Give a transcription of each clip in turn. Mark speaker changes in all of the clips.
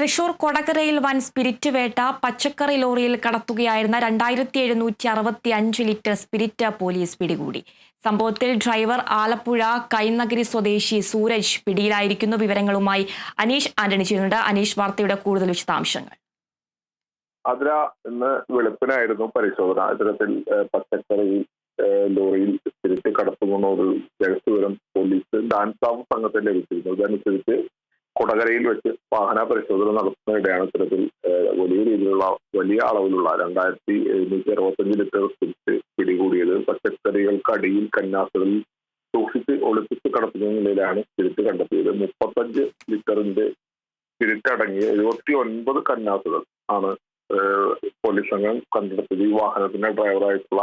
Speaker 1: തൃശൂർ കൊടകരയിൽ വൻ സ്പിരിറ്റ് വേട്ട. പച്ചക്കറി ലോറിയിൽ കടത്തുകയായിരുന്ന 2765 ലിറ്റർ സ്പിരിറ്റ് പോലീസ് പിടികൂടി. സംഭവത്തിൽ ഡ്രൈവർ ആലപ്പുഴ കൈനഗരി സ്വദേശി സൂരജ് പിടിയിലായിരിക്കുന്നു. വിവരങ്ങളുമായി അനീഷ് ആന്റണി ചെയ്യുന്നുണ്ട്. അനീഷ്, വാർത്തയുടെ കൂടുതൽ വിശദാംശങ്ങൾ.
Speaker 2: അതിര ഇന്ന് വെളുപ്പിനായിരുന്നു പരിശോധന. ഇത്തരത്തിൽ പച്ചക്കറി ലോറിയിൽ സ്പിരിറ്റ് കടത്തുന്ന ഒരു രഹസ്യവിവരം പോലീസ് ഡാൻസാബ് സംഘത്തെ ലഭിച്ചിരുന്നു. ഇതനുസരിച്ച് കൊടകരയിൽ വെച്ച് വാഹന പരിശോധന നടത്തുന്നതിടെയാണ് ഇത്തരത്തിൽ വലിയ അളവിലുള്ള 2765 ലിറ്റർ സ്പിരിറ്റ് പിടികൂടിയത്. പച്ചക്കറികൾക്കടിയിൽ കന്നാസുകളിൽ സൂക്ഷിച്ച് ഒളിപ്പിച്ച് കടത്തുന്ന നിലയിലാണ് സ്പിരിറ്റ് കണ്ടെത്തിയത്. 35 ലിറ്ററിന്റെ സ്പിരിറ്റ് അടങ്ങിയ 79 കന്നാസുകൾ ആണ് പോലീസ് സംഘം കണ്ടെടുത്തത്. ഈ വാഹനത്തിന്റെ ഡ്രൈവറായിട്ടുള്ള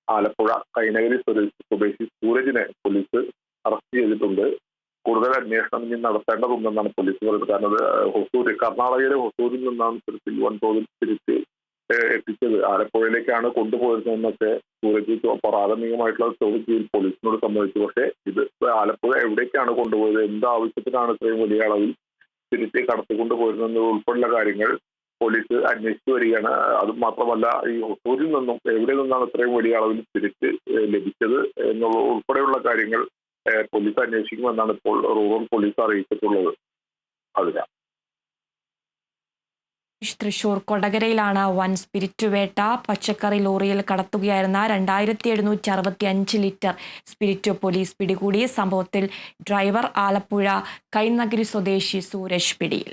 Speaker 2: ആലപ്പുഴ കൈനഗരി സ്വദേശി സൂരജിനെ പോലീസ് അറസ്റ്റ് ചെയ്തിട്ടുണ്ട്. കൂടുതൽ അന്വേഷണം ഇനി നടത്തേണ്ടതുണ്ടെന്നാണ് പോലീസ് പറയുന്നത്. കാരണം കർണാടകയിലെ ഹൊസൂരിൽ നിന്നാണ് ഇത്തരത്തിൽ വൻതോതിൽ തിരിച്ച് എത്തിച്ചത്. ആലപ്പുഴയിലേക്കാണ് കൊണ്ടുപോയിരുന്നതെന്നൊക്കെ സൂരജ് പ്രാഥമികമായിട്ടുള്ള ചോദ്യം പോലീസിനോട് സമ്മതിച്ചു. പക്ഷേ ഇത് ആലപ്പുഴ എവിടേക്കാണ് കൊണ്ടുപോയത്, എന്താവശ്യത്തിനാണ് ഇത്രയും വലിയ അളവിൽ തിരിച്ച് കടത്തിക്കൊണ്ടുപോയിരുന്നത് ഉൾപ്പെടെയുള്ള കാര്യങ്ങൾ പോലീസ് അന്വേഷിച്ചു വരികയാണ്. അത് മാത്രമല്ല, ഈ ഹൊസൂരിൽ നിന്നും എവിടെ നിന്നാണ് ഇത്രയും വലിയ അളവിൽ തിരിച്ച് ലഭിച്ചത് എന്നുള്ള ഉൾപ്പെടെയുള്ള കാര്യങ്ങൾ പോലീസ് അന്വേഷിക്കുമെന്നാണ് ഇപ്പോൾ റൂറൽ പോലീസ് അറിയിച്ചിട്ടുള്ളത്. അതില
Speaker 1: തൃശൂർ കൊടകരയിലാണ് വൻ സ്പിരിറ്റ് വേട്ട. പച്ചക്കറി ലോറിയിൽ കടത്തുകയായിരുന്ന 2765 ലിറ്റർ സ്പിരിറ്റ് പോലീസ് പിടികൂടി. സംഭവത്തിൽ ഡ്രൈവർ ആലപ്പുഴ കൈനഗരി സ്വദേശി സൂരജ് പിടിയിൽ.